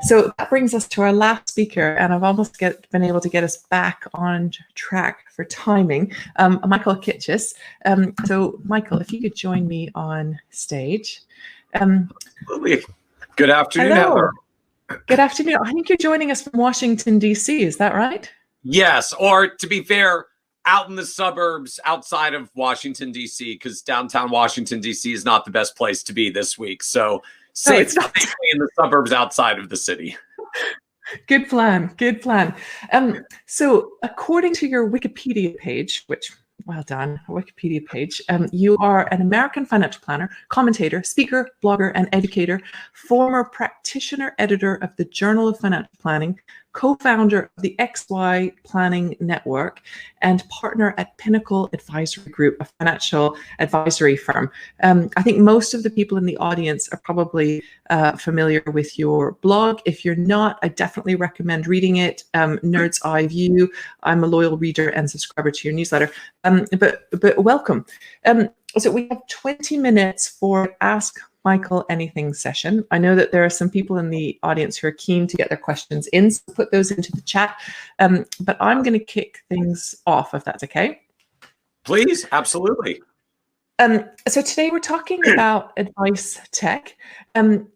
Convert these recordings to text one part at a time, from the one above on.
So that brings us to our last speaker, and I've almost been able to get us back on track for timing. Michael Kitces. So Michael, if you could join me on stage. Absolutely. Good afternoon, Hello. Heather. Good afternoon. I think you're joining us from Washington, D.C. Is that right? Yes, or to be fair, out in the suburbs outside of Washington, D.C., because downtown Washington, D.C. is not the best place to be this week. So safely in the suburbs outside of the city. Good plan. Good plan. So according to your Wikipedia page, which, well done, a Wikipedia page, you are an American financial planner, commentator, speaker, blogger, and educator, former practitioner editor of the Journal of Financial Planning, co-founder of the XY Planning Network, and partner at Pinnacle Advisory Group, a financial advisory firm. I think most of the people in the audience are probably familiar with your blog. If you're not, I definitely recommend reading it. Nerd's Eye View. I'm a loyal reader and subscriber to your newsletter. But welcome. So we have 20 minutes for Ask Michael Anything session. I know that there are some people in the audience who are keen to get their questions in, so put those into the chat. But I'm going to kick things off, if that's okay. Please, absolutely. So today we're talking about advice tech, and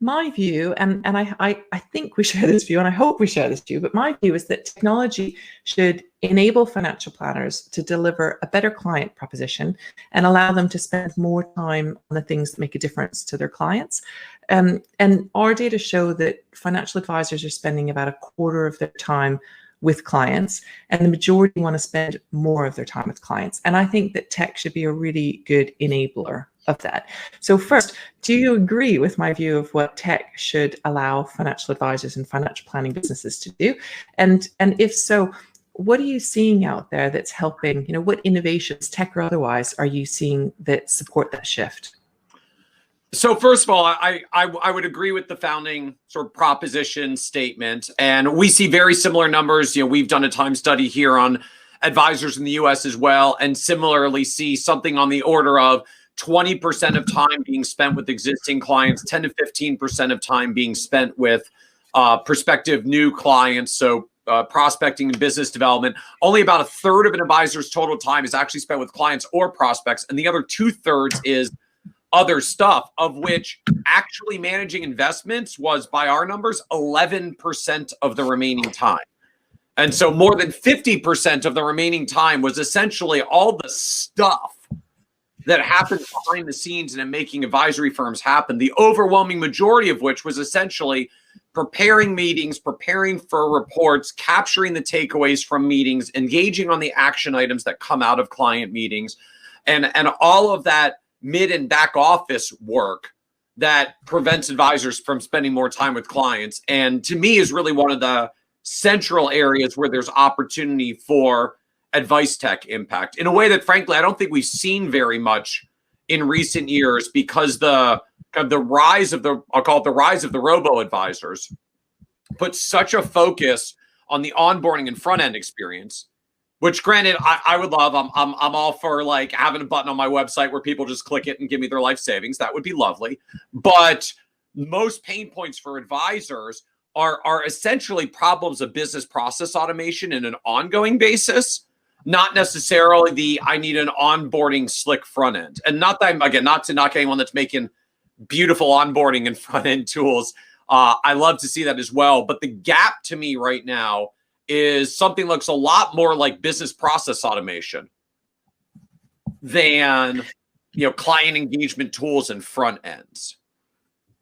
my view, and I think we share this view, and I hope we share this view, but my view is that technology should enable financial planners to deliver a better client proposition and allow them to spend more time on the things that make a difference to their clients. And our data show that financial advisors are spending about a quarter of their time with clients, and the majority want to spend more of their time with clients. And I think that tech should be a really good enabler of that. So first, do you agree with my view of what tech should allow financial advisors and financial planning businesses to do? And if so, what are you seeing out there that's helping? You know, what innovations, tech or otherwise, are you seeing that support that shift? So first of all, I would agree with the founding sort of proposition statement, and we see very similar numbers. You know, we've done a time study here on advisors in the U.S. as well, and similarly see something on the order of 20% of time being spent with existing clients, 10 to 15% of time being spent with prospective new clients. So prospecting and business development. Only about a third of an advisor's total time is actually spent with clients or prospects, and the other 2/3 is other stuff, of which actually managing investments was, by our numbers, 11% of the remaining time. And so more than 50% of the remaining time was essentially all the stuff that happens behind the scenes and in making advisory firms happen, the overwhelming majority of which was essentially preparing meetings, preparing for reports, capturing the takeaways from meetings, engaging on the action items that come out of client meetings, and all of that mid and back office work that prevents advisors from spending more time with clients. And to me is really one of the central areas where there's opportunity for advice tech impact in a way that, frankly, I don't think we've seen very much in recent years, because the rise of the, I'll call it the rise of the robo-advisors, put such a focus on the onboarding and front end experience, which, granted, I would love. I'm all for like having a button on my website where people just click it and give me their life savings. That would be lovely. But most pain points for advisors are essentially problems of business process automation in an ongoing basis, not necessarily the I need an onboarding slick front end. And not that I'm, again, not to knock anyone that's making beautiful onboarding and front end tools. I love to see that as well. But the gap to me right now is something that looks a lot more like business process automation than, you know, client engagement tools and front ends.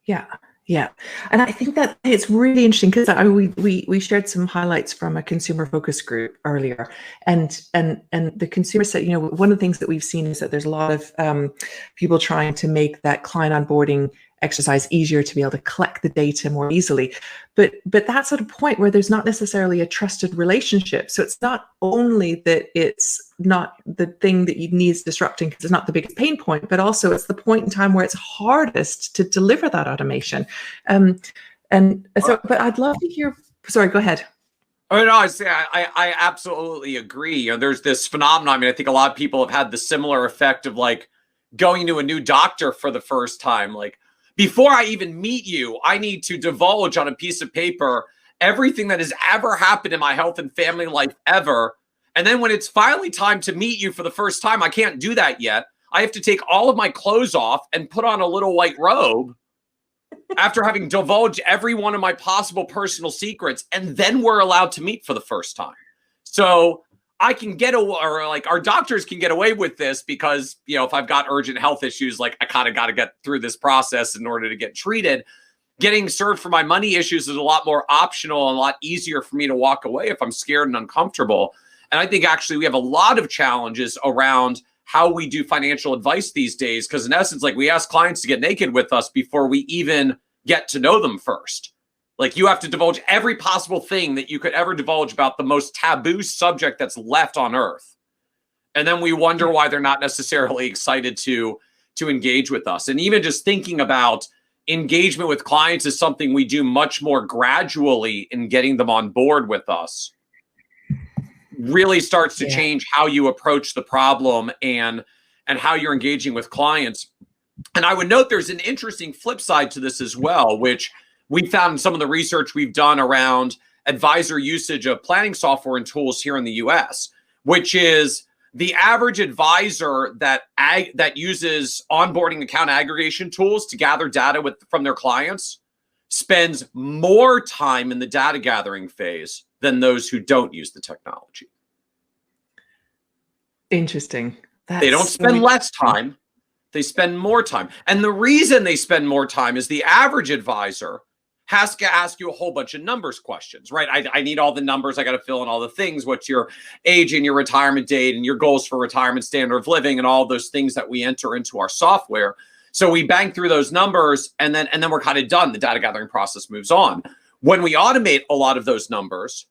Yeah. And I think that it's really interesting because we shared some highlights from a consumer focus group earlier, and the consumer said, you know, one of the things that we've seen is that there's a lot of people trying to make that client onboarding exercise easier to be able to collect the data more easily. But that's at a point where there's not necessarily a trusted relationship. So it's not only that it's not the thing that you need disrupting because it's not the biggest pain point, but also it's the point in time where it's hardest to deliver that automation. But I'd love to hear, sorry, go ahead. Oh, no, I absolutely agree. You know, there's this phenomenon. I mean, I think a lot of people have had the similar effect of like going to a new doctor for the first time. Like, Before I even meet you, I need to divulge on a piece of paper everything that has ever happened in my health and family life ever. And then when it's finally time to meet you for the first time, I can't do that yet. I have to take all of my clothes off and put on a little white robe after having divulged every one of my possible personal secrets. And then we're allowed to meet for the first time. So I can get away, or like our doctors can get away with this because, you know, if I've got urgent health issues, like I kind of got to get through this process in order to get treated. Getting served for my money issues is a lot more optional and a lot easier for me to walk away if I'm scared and uncomfortable. And I think actually we have a lot of challenges around how we do financial advice these days, because in essence, like we ask clients to get naked with us before we even get to know them first. Like you have to divulge every possible thing that you could ever divulge about the most taboo subject that's left on earth. And then we wonder why they're not necessarily excited to engage with us. And even just thinking about engagement with clients is something we do much more gradually in getting them on board with us. Really starts to change how you approach the problem and how you're engaging with clients. And I would note there's an interesting flip side to this as well, which we found in some of the research we've done around advisor usage of planning software and tools here in the US, which is the average advisor that uses onboarding account aggregation tools to gather data from their clients spends more time in the data gathering phase than those who don't use the technology. Interesting. They don't spend less time. They spend more time. And the reason they spend more time is the average advisor has to ask you a whole bunch of numbers questions, right? I need all the numbers. I got to fill in all the things. What's your age and your retirement date and your goals for retirement, standard of living, and all those things that we enter into our software. So we bang through those numbers and then we're kind of done. The data gathering process moves on. When we automate a lot of those numbers,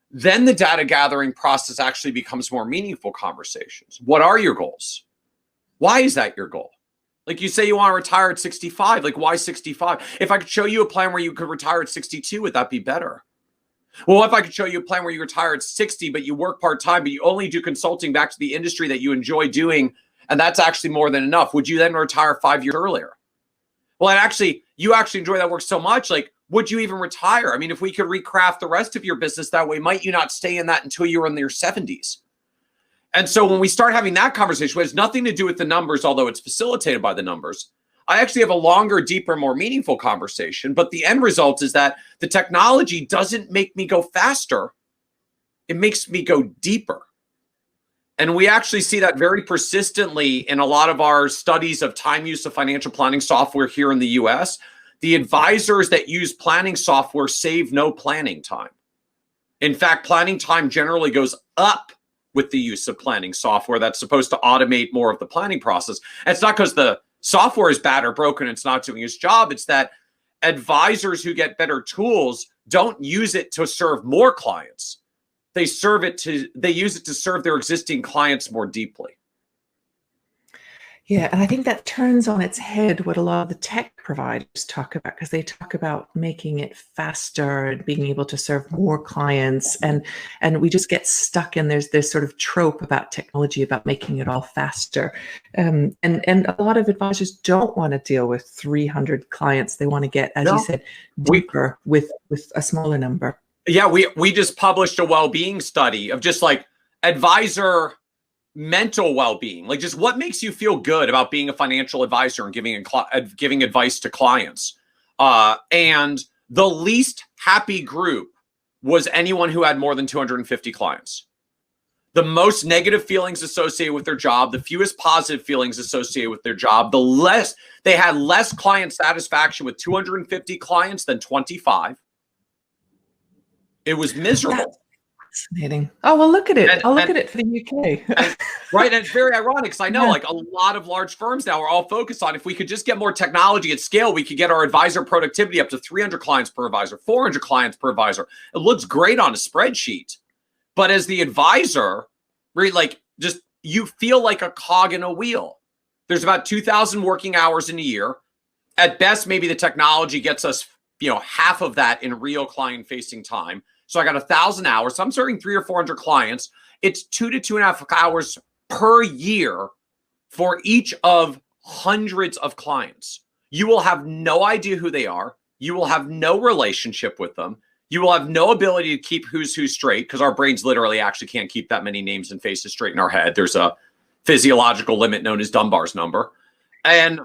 then the data gathering process actually becomes more meaningful conversations. What are your goals? Why is that your goal? Like you say you want to retire at 65. Like why 65? If I could show you a plan where you could retire at 62, would that be better? Well, if I could show you a plan where you retire at 60, but you work part-time, but you only do consulting back to the industry that you enjoy doing, and that's actually more than enough, would you then retire 5 years earlier? Well, and you actually enjoy that work so much, like, would you even retire? I mean, if we could recraft the rest of your business that way, might you not stay in that until you're in your 70s? And so when we start having that conversation, which has nothing to do with the numbers, although it's facilitated by the numbers, I actually have a longer, deeper, more meaningful conversation. But the end result is that the technology doesn't make me go faster. It makes me go deeper. And we actually see that very persistently in a lot of our studies of time use of financial planning software here in the US. The advisors that use planning software save no planning time. In fact, planning time generally goes up with the use of planning software that's supposed to automate more of the planning process. And it's not because the software is bad or broken, it's not doing its job. It's that advisors who get better tools don't use it to serve more clients. They use it to serve their existing clients more deeply. Yeah, and I think that turns on its head what a lot of the tech providers talk about, because they talk about making it faster and being able to serve more clients, and we just get stuck in there's this sort of trope about technology about making it all faster, and a lot of advisors don't want to deal with 300 clients. They want to get, as you said, deeper with a smaller number. Yeah, we just published a well-being study of just like advisor mental well-being, like just what makes you feel good about being a financial advisor and giving advice to clients. And the least happy group was anyone who had more than 250 clients. The most negative feelings associated with their job, the fewest positive feelings associated with their job, they had less client satisfaction with 250 clients than 25. It was miserable. Fascinating. Oh, well, look at it. I'll look at it for the UK. Right. And it's very ironic because I know like a lot of large firms now are all focused on if we could just get more technology at scale, we could get our advisor productivity up to 300 clients per advisor, 400 clients per advisor. It looks great on a spreadsheet. But as the advisor, really, like just you feel like a cog in a wheel. There's about 2,000 working hours in a year. At best, maybe the technology gets us, half of that in real client-facing time. So I got 1,000 hours. So I'm serving 300 or 400 clients. It's 2 to 2.5 hours per year for each of hundreds of clients. You will have no idea who they are. You will have no relationship with them. You will have no ability to keep who's who straight, because our brains literally actually can't keep that many names and faces straight in our head. There's a physiological limit known as Dunbar's number. And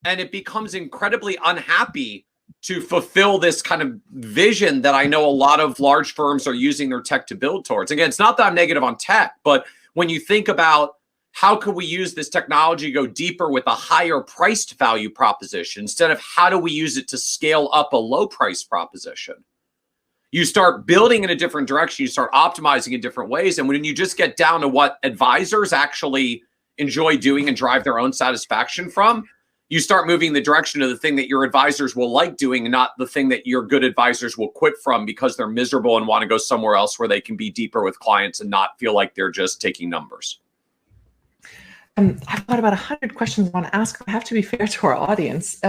it becomes incredibly unhappy to fulfill this kind of vision that I know a lot of large firms are using their tech to build towards. Again, it's not that I'm negative on tech, but when you think about how could we use this technology to go deeper with a higher priced value proposition instead of how do we use it to scale up a low price proposition? You start building in a different direction. You start optimizing in different ways. And when you just get down to what advisors actually enjoy doing and drive their own satisfaction from, you start moving the direction of the thing that your advisors will like doing and not the thing that your good advisors will quit from because they're miserable and want to go somewhere else where they can be deeper with clients and not feel like they're just taking numbers. I've got about 100 questions I want to ask. I have to be fair to our audience.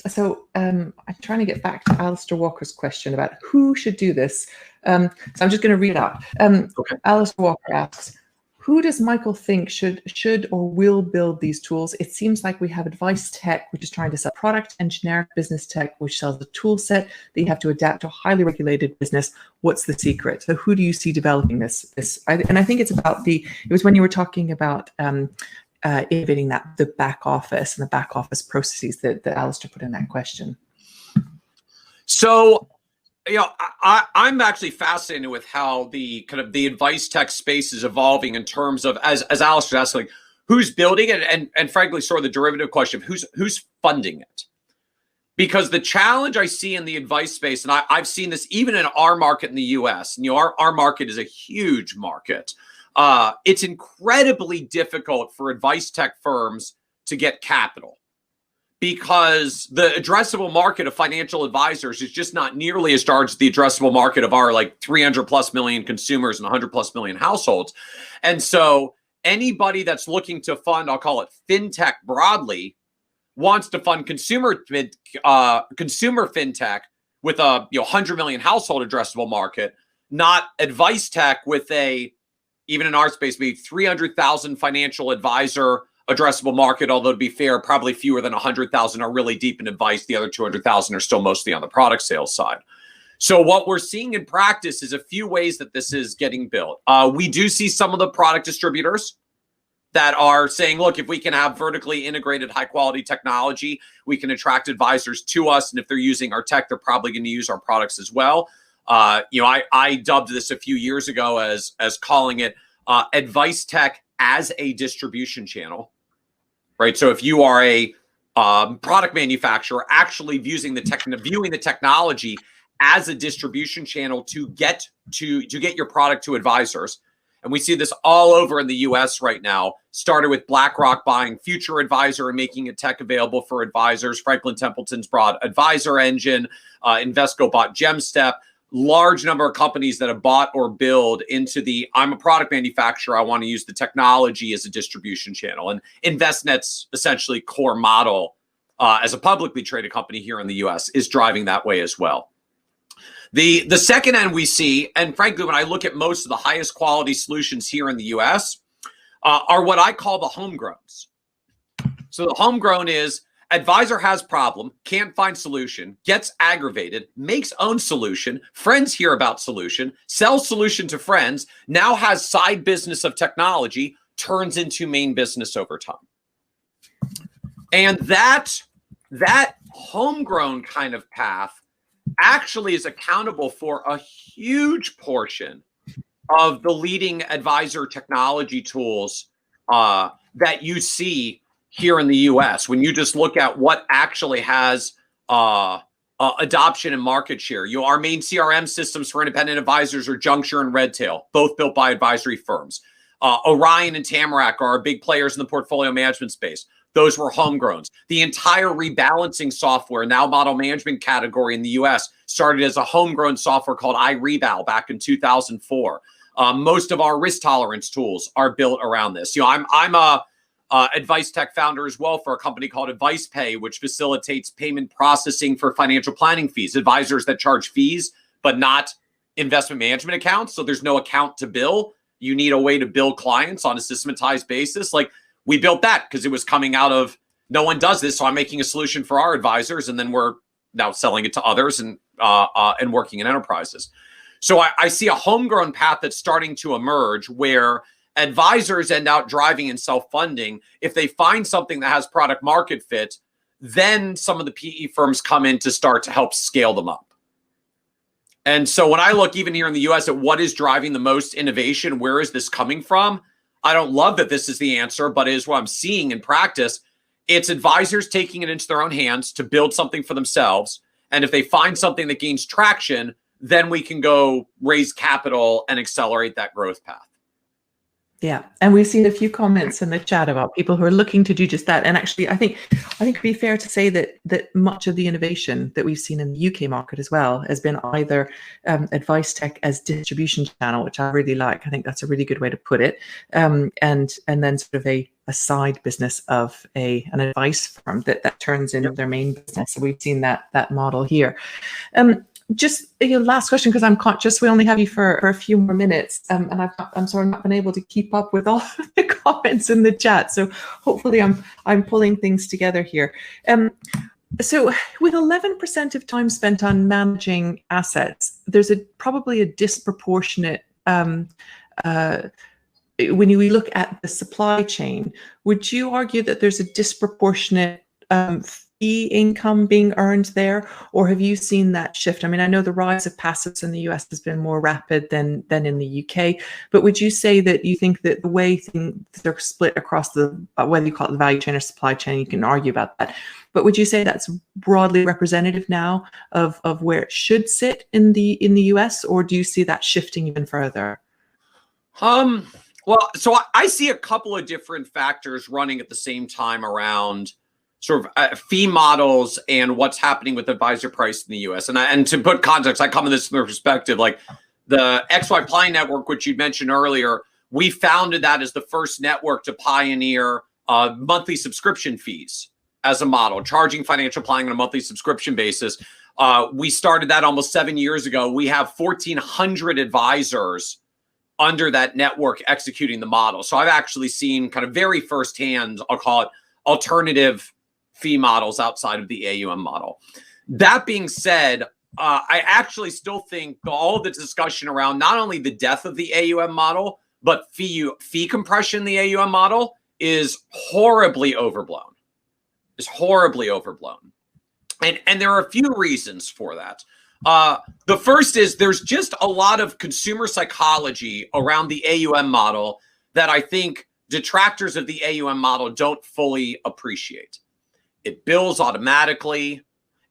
So I'm trying to get back to Alistair Walker's question about who should do this. So I'm just going to read it out. Okay. Alistair Walker asks, who does Michael think should or will build these tools? It seems like we have Advice Tech, which is trying to sell product, and generic business tech, which sells a tool set that you have to adapt to a highly regulated business. What's the secret? So who do you see developing this? And I think it's about it was when you were talking about innovating the back office and the back office processes that Alistair put in that question. So, I'm actually fascinated with how the kind of the advice tech space is evolving in terms of, as Alistair asked, like who's building it, and frankly, sort of the derivative question of who's funding it. Because the challenge I see in the advice space, and I've seen this even in our market in the US, and our market is a huge market. It's incredibly difficult for advice tech firms to get capital because the addressable market of financial advisors is just not nearly as large as the addressable market of our like 300 plus million consumers and 100 plus million households. And so anybody that's looking to fund, I'll call it fintech broadly, wants to fund consumer fintech with a 100 million household addressable market, not advice tech with even in our space, maybe 300,000 financial advisor addressable market, although to be fair, probably fewer than 100,000 are really deep in advice. The other 200,000 are still mostly on the product sales side. So what we're seeing in practice is a few ways that this is getting built. We do see some of the product distributors that are saying, look, if we can have vertically integrated high quality technology, we can attract advisors to us. And if they're using our tech, they're probably going to use our products as well. I dubbed this a few years ago as calling it advice tech as a distribution channel, right? So if you are a product manufacturer, actually viewing the technology as a distribution channel to get your product to advisors. And we see this all over in the US right now. Started with BlackRock buying Future Advisor and making it tech available for advisors. Franklin Templeton's brought Advisor Engine. Invesco bought GemStep. Large number of companies that have bought or build into I'm a product manufacturer, I want to use the technology as a distribution channel. And Envestnet's essentially core model as a publicly traded company here in the US is driving that way as well. The second end we see, and frankly, when I look at most of the highest quality solutions here in the US, are what I call the homegrowns. So the homegrown is advisor has problem, can't find solution, gets aggravated, makes own solution, friends hear about solution, sells solution to friends, now has side business of technology, turns into main business over time. And that homegrown kind of path actually is accountable for a huge portion of the leading advisor technology tools that you see here in the US, when you just look at what actually has adoption and market share. Our main CRM systems for independent advisors are Juncture and Redtail, both built by advisory firms. Orion and Tamarack are big players in the portfolio management space. Those were homegrowns. The entire rebalancing software, now model management category in the US, started as a homegrown software called iRebal back in 2004. Most of our risk tolerance tools are built around this. I'm a advice tech founder as well for a company called Advice Pay, which facilitates payment processing for financial planning fees. Advisors that charge fees, but not investment management accounts. So there's no account to bill. You need a way to bill clients on a systematized basis. Like we built that because it was coming out of no one does this, so I'm making a solution for our advisors, and then we're now selling it to others and working in enterprises. So I see a homegrown path that's starting to emerge where advisors end out driving and self-funding. If they find something that has product market fit, then some of the PE firms come in to start to help scale them up. And so when I look even here in the US at what is driving the most innovation, where is this coming from? I don't love that this is the answer, but it is what I'm seeing in practice. It's advisors taking it into their own hands to build something for themselves. And if they find something that gains traction, then we can go raise capital and accelerate that growth path. Yeah, and we've seen a few comments in the chat about people who are looking to do just that. And actually, I think it'd be fair to say that much of the innovation that we've seen in the UK market as well has been either advice tech as distribution channel, which I really like. I think that's a really good way to put it, and then sort of a side business of an advice firm that turns into their main business. So we've seen that model here. Just your last question, because I'm conscious we only have you for a few more minutes, and I'm sort of not been able to keep up with all of the comments in the chat. So hopefully I'm pulling things together here. So with 11% of time spent on managing assets, there's probably a disproportionate when we look at the supply chain. Would you argue that there's a disproportionate fee income being earned there, or have you seen that shift? I mean, I know the rise of passives in the US has been more rapid than in the UK, but would you say that you think that the way things are split across the, whether you call it the value chain or supply chain, you can argue about that, but would you say that's broadly representative now of where it should sit in the US, or do you see that shifting even further? Well, so I see a couple of different factors running at the same time around sort of fee models and what's happening with advisor price in the US. And to put context, I come at this from the perspective, like the XY Planning Network, which you mentioned earlier, we founded that as the first network to pioneer monthly subscription fees as a model, charging financial planning on a monthly subscription basis. We started that almost 7 years ago. We have 1,400 advisors under that network executing the model. So I've actually seen kind of very firsthand, I'll call it alternative fee models outside of the AUM model. That being said, I actually still think all of the discussion around not only the death of the AUM model, but fee compression in the AUM model is horribly overblown. Is horribly overblown. And there are a few reasons for that. The first is there's just a lot of consumer psychology around the AUM model that I think detractors of the AUM model don't fully appreciate. It bills automatically.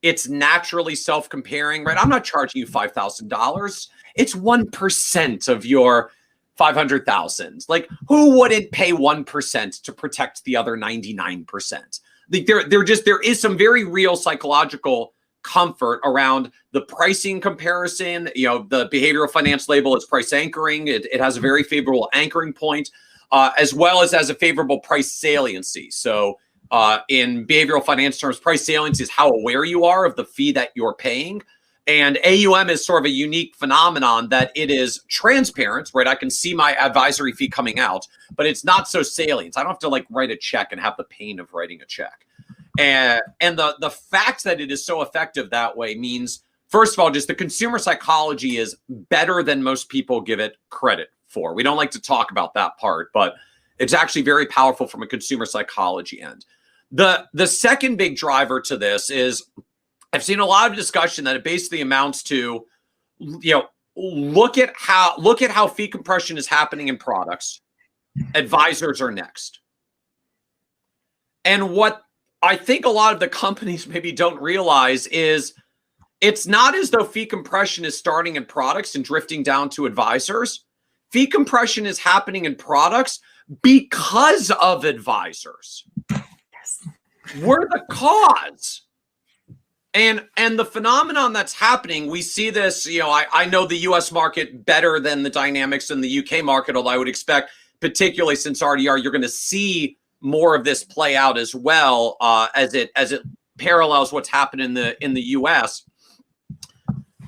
It's naturally self-comparing, right? I'm not charging you $5,000. It's 1% of your 500,000. Like, who wouldn't pay 1% to protect the other 99%? Like, there is some very real psychological comfort around the pricing comparison. You know, the behavioral finance label is price anchoring. It has a very favorable anchoring point, as well as a favorable price saliency. So in behavioral finance terms, price saliency is how aware you are of the fee that you're paying. And AUM is sort of a unique phenomenon that it is transparent, right? I can see my advisory fee coming out, but it's not so salient. I don't have to like write a check and have the pain of writing a check. And the fact that it is so effective that way means, first of all, just the consumer psychology is better than most people give it credit for. We don't like to talk about that part, but it's actually very powerful from a consumer psychology end. The second big driver to this is I've seen a lot of discussion that it basically amounts to, you know, look at how fee compression is happening in products. Advisors are next. And what I think a lot of the companies maybe don't realize is it's not as though fee compression is starting in products and drifting down to advisors. Fee compression is happening in products because of advisors. Yes. We're the cause. And the phenomenon that's happening, we see this, you know, I know the US market better than the dynamics in the UK market, although I would expect, particularly since RDR, you're going to see more of this play out as well, as it parallels what's happened in the US.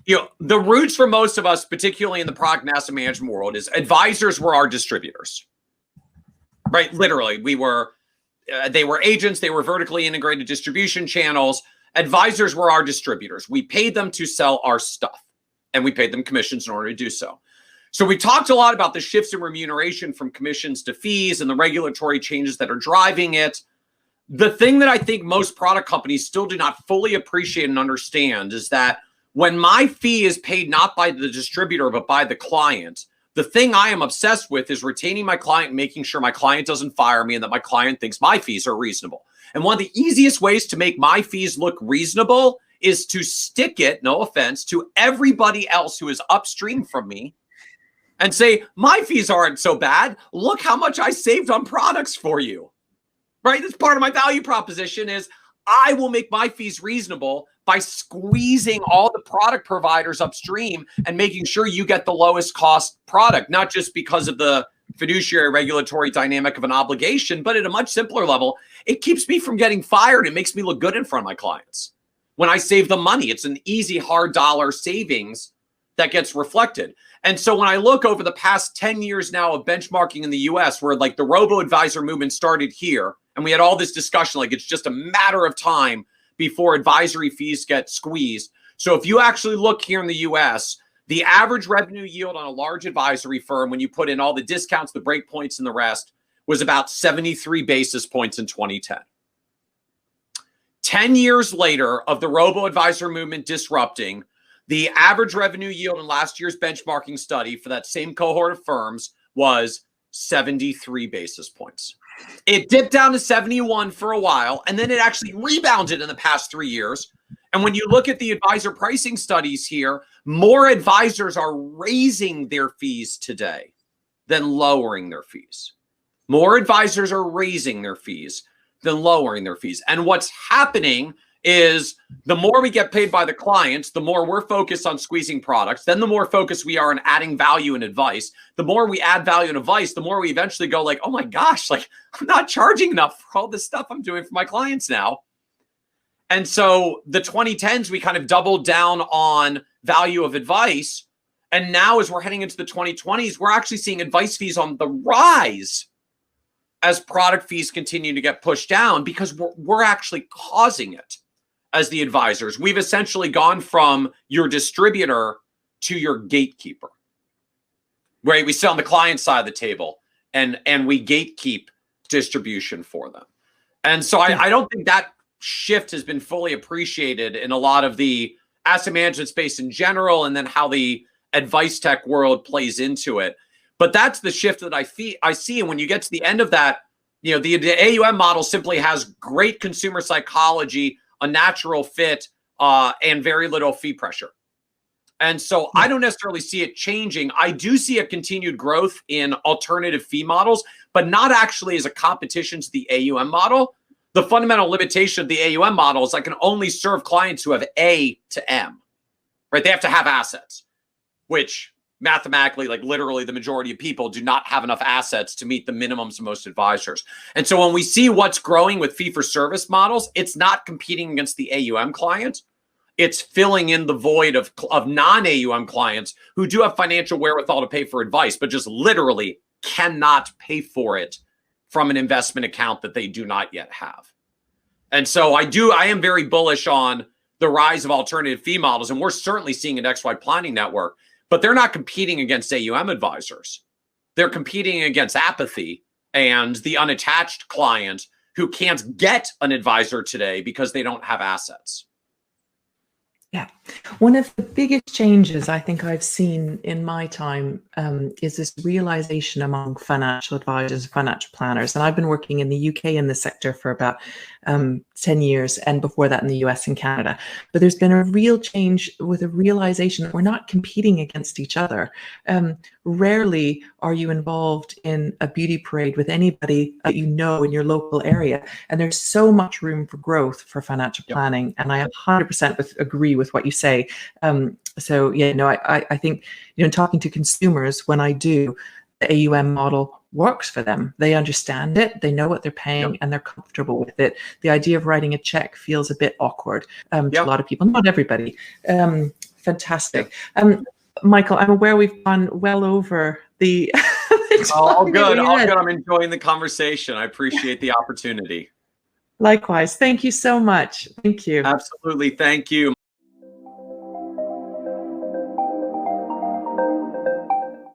You know, the roots for most of us, particularly in the product and asset management world, is advisors were our distributors, right? Literally, we were they were agents, they were vertically integrated distribution channels. Advisors were our distributors. We paid them to sell our stuff, and we paid them commissions in order to do so. So we talked a lot about the shifts in remuneration from commissions to fees and the regulatory changes that are driving it. The thing that I think most product companies still do not fully appreciate and understand is that when my fee is paid not by the distributor, but by the client, the thing I am obsessed with is retaining my client and making sure my client doesn't fire me and that my client thinks my fees are reasonable. And one of the easiest ways to make my fees look reasonable is to stick it, no offense, to everybody else who is upstream from me and say, my fees aren't so bad. Look how much I saved on products for you, right? That's part of my value proposition is I will make my fees reasonable by squeezing all the product providers upstream and making sure you get the lowest cost product, not just because of the fiduciary regulatory dynamic of an obligation, but at a much simpler level, it keeps me from getting fired. It makes me look good in front of my clients. When I save them money, it's an easy hard dollar savings that gets reflected. And so when I look over the past 10 years now of benchmarking in the US, where like the robo-advisor movement started here, and we had all this discussion, like it's just a matter of time before advisory fees get squeezed. So if you actually look here in the US, the average revenue yield on a large advisory firm, when you put in all the discounts, the breakpoints, and the rest, was about 73 basis points in 2010. 10 years later of the robo-advisor movement disrupting, the average revenue yield in last year's benchmarking study for that same cohort of firms was 73 basis points. It dipped down to 71 for a while, and then it actually rebounded in the past 3 years. And when you look at the advisor pricing studies here, more advisors are raising their fees today than lowering their fees. More advisors are raising their fees than lowering their fees. And what's happening is the more we get paid by the clients, the more we're focused on squeezing products, then the more focused we are on adding value and advice. The more we add value and advice, the more we eventually go like, oh my gosh, like I'm not charging enough for all this stuff I'm doing for my clients now. And so the 2010s, we kind of doubled down on value of advice. And now as we're heading into the 2020s, we're actually seeing advice fees on the rise as product fees continue to get pushed down because we're actually causing it. As the advisors, we've essentially gone from your distributor to your gatekeeper, right? We sit on the client side of the table and we gatekeep distribution for them. And so I don't think that shift has been fully appreciated in a lot of the asset management space in general, and then how the advice tech world plays into it. But that's the shift that I see. And when you get to the end of that, you know, the AUM model simply has great consumer psychology, a natural fit, and very little fee pressure. And so I don't necessarily see it changing. I do see a continued growth in alternative fee models, but not actually as a competition to the AUM model. The fundamental limitation of the AUM model is I can only serve clients who have A to M, right? They have to have assets, which mathematically, like literally the majority of people do not have enough assets to meet the minimums of most advisors. And so when we see what's growing with fee for service models, it's not competing against the AUM client. It's filling in the void of non-AUM clients who do have financial wherewithal to pay for advice, but just literally cannot pay for it from an investment account that they do not yet have. And so I am very bullish on the rise of alternative fee models. And we're certainly seeing an XY Planning Network. But they're not competing against AUM advisors. They're competing against apathy and the unattached client who can't get an advisor today because they don't have assets. Yeah. One of the biggest changes I think I've seen in my time is this realization among financial advisors, financial planners. And I've been working in the UK in this sector for about 10 years, and before that in the US and Canada. But there's been a real change with a realization that we're not competing against each other. Rarely are you involved in a beauty parade with anybody that you know in your local area. And there's so much room for growth for financial planning. And I 100% agree with what you say. So yeah, no, I think, talking to consumers, when I do, the AUM model works for them. They understand it, they know what they're paying, and they're comfortable with it. The idea of writing a check feels a bit awkward to a lot of people, not everybody. Fantastic. Michael, I'm aware we've gone well over the All good. All had. good. I'm enjoying the conversation. I appreciate the opportunity. Likewise. Thank you so much. Thank you. Absolutely. Thank you.